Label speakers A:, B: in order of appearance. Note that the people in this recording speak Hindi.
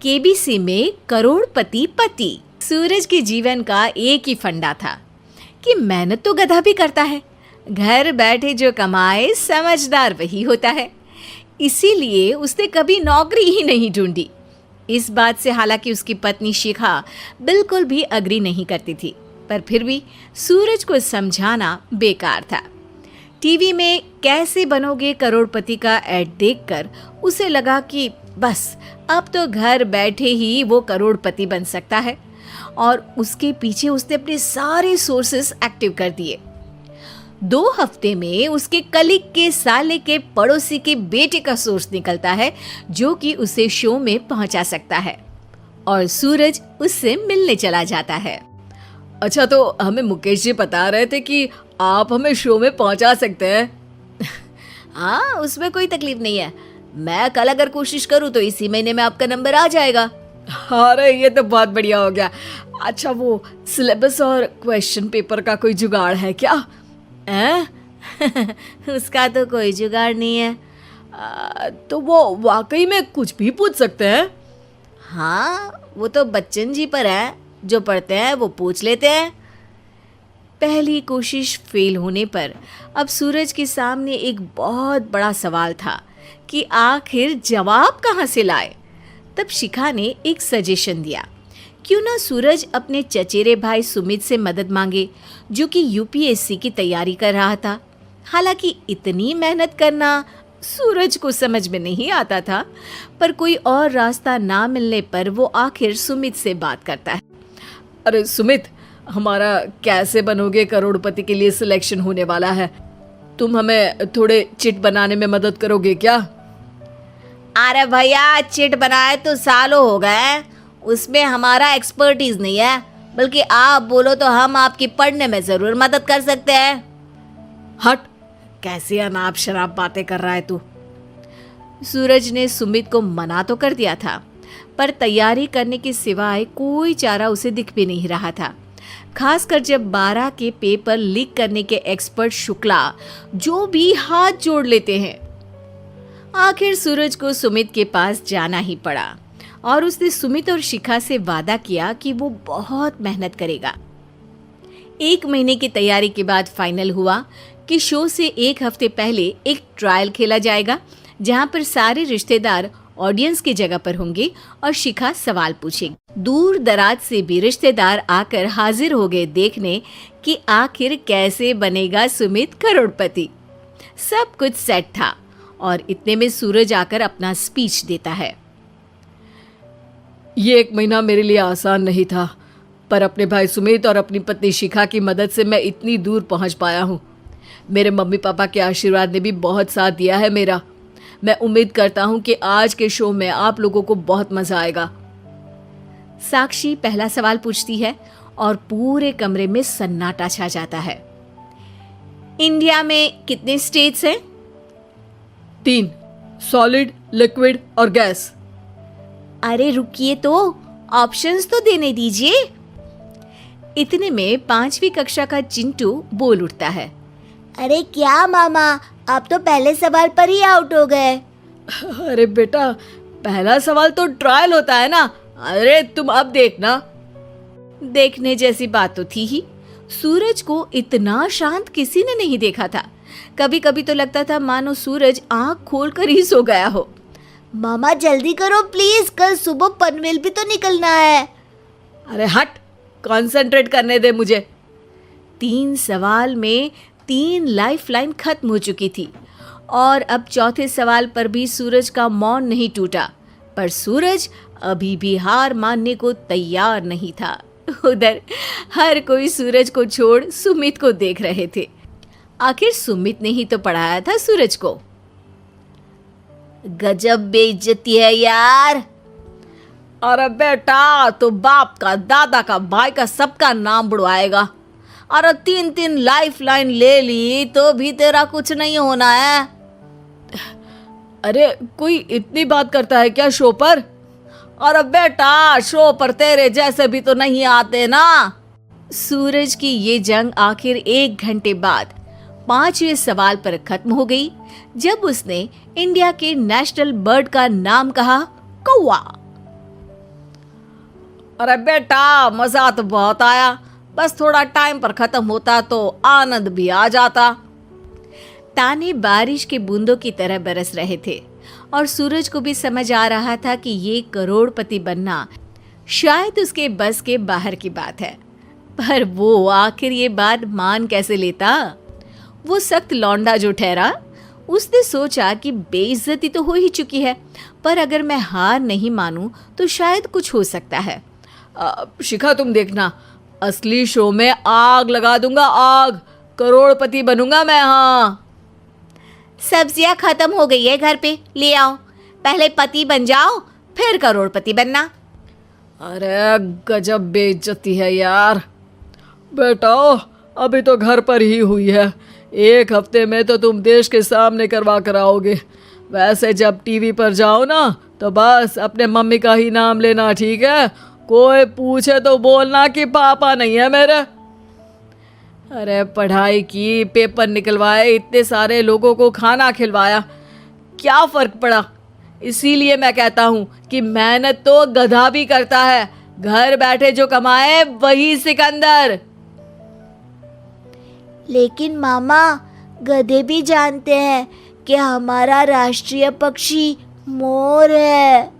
A: केबीसी में करोड़पति पति। सूरज के जीवन का एक ही फंडा था कि मेहनत तो गधा भी करता है, घर बैठे जो कमाए समझदार वही होता है। इसीलिए उसने कभी नौकरी ही नहीं ढूंढी। इस बात से हालांकि उसकी पत्नी शिखा बिल्कुल भी अग्री नहीं करती थी, पर फिर भी सूरज को समझाना बेकार था। टीवी में कैसे बनोगे करोड़पति का ऐड देखकर उसे लगा कि बस अब तो घर बैठे ही वो करोड़पति बन सकता है, और उसके पीछे उसने अपने सारे सोर्सेस एक्टिव कर दिए। 2 हफ्ते में उसके कलीग के साले के पड़ोसी के बेटे का सोर्स निकलता है जो कि उसे शो में पहुंचा सकता है, और सूरज उससे मिलने चला जाता है।
B: अच्छा, तो हमें मुकेश जी बता रहे थे कि आप हमें शो में पहुंचा सकते हैं।
A: हाँ, उसमें कोई तकलीफ नहीं है। मैं कल अगर कोशिश करूँ तो इसी महीने में आपका नंबर आ जाएगा।
B: अरे ये तो बहुत बढ़िया हो गया। अच्छा, वो सिलेबस और क्वेश्चन पेपर का कोई जुगाड़ है क्या?
A: उसका तो कोई जुगाड़ नहीं है।
B: तो वो वाकई में कुछ भी पूछ सकते हैं?
A: हाँ, वो तो बच्चन जी पर है, जो पढ़ते हैं वो पूछ लेते हैं। पहली कोशिश फेल होने पर अब सूरज के सामने एक बहुत बड़ा सवाल था कि आखिर जवाब कहाँ से लाए। तब शिखा ने एक सजेशन दिया, क्यों ना सूरज अपने चचेरे भाई सुमित से मदद मांगे, जो कि यूपीएससी की तैयारी कर रहा था। हालांकि इतनी मेहनत करना सूरज को समझ में नहीं आता था, पर कोई और रास्ता ना मिलने पर वो आखिर सुमित से बात करता है।
B: अरे सुमित, हमारा कैसे बनोगे करोड़पति के लिए सिलेक्शन होने वाला है। तुम हमें थोड़े चिट बनाने में मदद करोगे क्या?
A: अरे भैया, चिट बनाए तो सालों हो गए, उसमें हमारा एक्सपर्टीज नहीं है, बल्कि आप बोलो तो हम आपकी पढ़ने में जरूर मदद कर सकते हैं।
B: हट, कैसी अनाप शराब बातें कर रहा है तू।
A: सूरज ने सुमित को मना तो कर दिया था, पर तैयारी करने के सिवाय कोई चारा उसे दिख भी नहीं रहा था। खासकर जब 12 के पेपर लीक करने के एक्सपर्ट शुक्ला जो भी हाथ जोड़ लेते हैं। आखिर सूरज को सुमित के पास जाना ही पड़ा, और उसने सुमित और शिखा से वादा किया कि वो बहुत मेहनत करेगा। 1 महीने की तैयारी के बाद फाइनल हुआ कि शो से 1 हफ्ते पहले एक ट्रायल खेला जाएगा, जहां पर सारे रिश्तेदार ऑडियंस की जगह पर होंगे और शिखा सवाल पूछेगी। दूर दराज से भी रिश्तेदार आकर हाजिर हो गए देखने कि आखिर कैसे बनेगा सुमित करोड़पति। सब कुछ सेट था, और इतने में सूरज आकर अपना स्पीच देता है।
B: ये 1 महीना मेरे लिए आसान नहीं था, पर अपने भाई सुमित और अपनी पत्नी शिखा की मदद से मैं इतनी दूर पहुंच पाया हूँ। मेरे मम्मी पापा के आशीर्वाद ने भी बहुत साथ दिया है मेरा। मैं उम्मीद करता हूँ कि आज के शो में आप लोगों को बहुत मजा आएगा।
A: साक्षी पहला सवाल पूछती है और पूरे कमरे में सन्नाटा छा जाता है। इंडिया में कितने स्टेट्स हैं?
B: 3, सॉलिड, लिक्विड और गैस।
A: अरे रुकिए, तो ऑप्शंस तो देने दीजिए। इतने में 5वीं कक्षा का चिंटू बोल उठता है।
C: अरे क्या मामा, आप तो पहले सवाल पर ही आउट हो गए।
B: अरे बेटा, पहला सवाल तो ट्रायल होता है ना। अरे तुम अब देखना।
A: देखने जैसी बात तो थी ही। सूरज को इतना शांत किसी ने नहीं देखा था। कभी कभी तो लगता था मानो सूरज आंख खोलकर ही सो गया हो।
C: मामा जल्दी करो प्लीज, कल सुबह पनवेल भी तो निकलना है।
B: अरे हट, कंसंट्रेट करने दे मुझे।
A: 3 सवाल में 3 लाइफलाइन खत्म हो चुकी थी, और अब चौथे सवाल पर भी सूरज का मौन नहीं टूटा। पर सूरज अभी भी हार मानने को तैयार नहीं था। उधर हर कोई सूरज को छोड़ सुमित को देख रहे थे। आखिर सुमित ने ही तो पढ़ाया था सूरज को।
C: गजब बेइज्जती है यार।
B: अरे बेटा, तो बाप का, दादा का, भाई का, सबका नाम बुड़वाएगा।
A: अरे 3 लाइफलाइन ले ली तो भी तेरा कुछ नहीं होना है।
B: अरे कोई इतनी बात करता है क्या शो पर?
A: अरे बेटा, शो पर तेरे जैसे भी तो नहीं आते ना। सूरज की ये जंग आखिर 1 घंटे बाद 5वें सवाल पर खत्म हो गई, जब उसने इंडिया के नेशनल बर्ड का नाम कहा, कौवा।
B: अरे बेटा, मजा तो बहुत आया, बस थोड़ा टाइम पर खत्म होता तो आनंद भी आ जाता।
A: ताने बारिश के बूंदों की तरह बरस रहे थे और सूरज को भी समझ आ रहा था कि ये करोड़पति बनना शायद उसके बस के बाहर की बात है। पर वो आखिर ये बात मान कैसे लेता? वो सख्त लौंडा जो ठहरा, उसने सोचा कि बेइज्जती तो हो ही चुकी है, पर अगर मैं हार नहीं मानूं तो शायद कुछ हो सकता है।
B: शिखा, तुम देखना, असली शो में आग लगा दूंगा, आग, करोड़पति बनूंगा मैं। हाँ,
C: सब्जियां खत्म हो गई है घर पे, ले आओ। पहले पति बन जाओ, फिर करोड़पति बनना।
B: अरे गजब बेइज्जती है यार। बेटा, अभी तो घर पर ही हुई है, 1 हफ्ते में तो तुम देश के सामने करवा कर आओगे। वैसे जब टीवी पर जाओ ना तो बस अपने मम्मी का ही नाम लेना, ठीक है? कोई पूछे तो बोलना कि पापा नहीं है मेरे। अरे पढ़ाई की, पेपर निकलवाए, इतने सारे लोगों को खाना खिलवाया, क्या फर्क पड़ा? इसीलिए मैं कहता हूँ कि मेहनत तो गधा भी करता है, घर बैठे जो कमाए वही सिकंदर।
C: लेकिन मामा, गधे भी जानते हैं कि हमारा राष्ट्रीय पक्षी मोर है।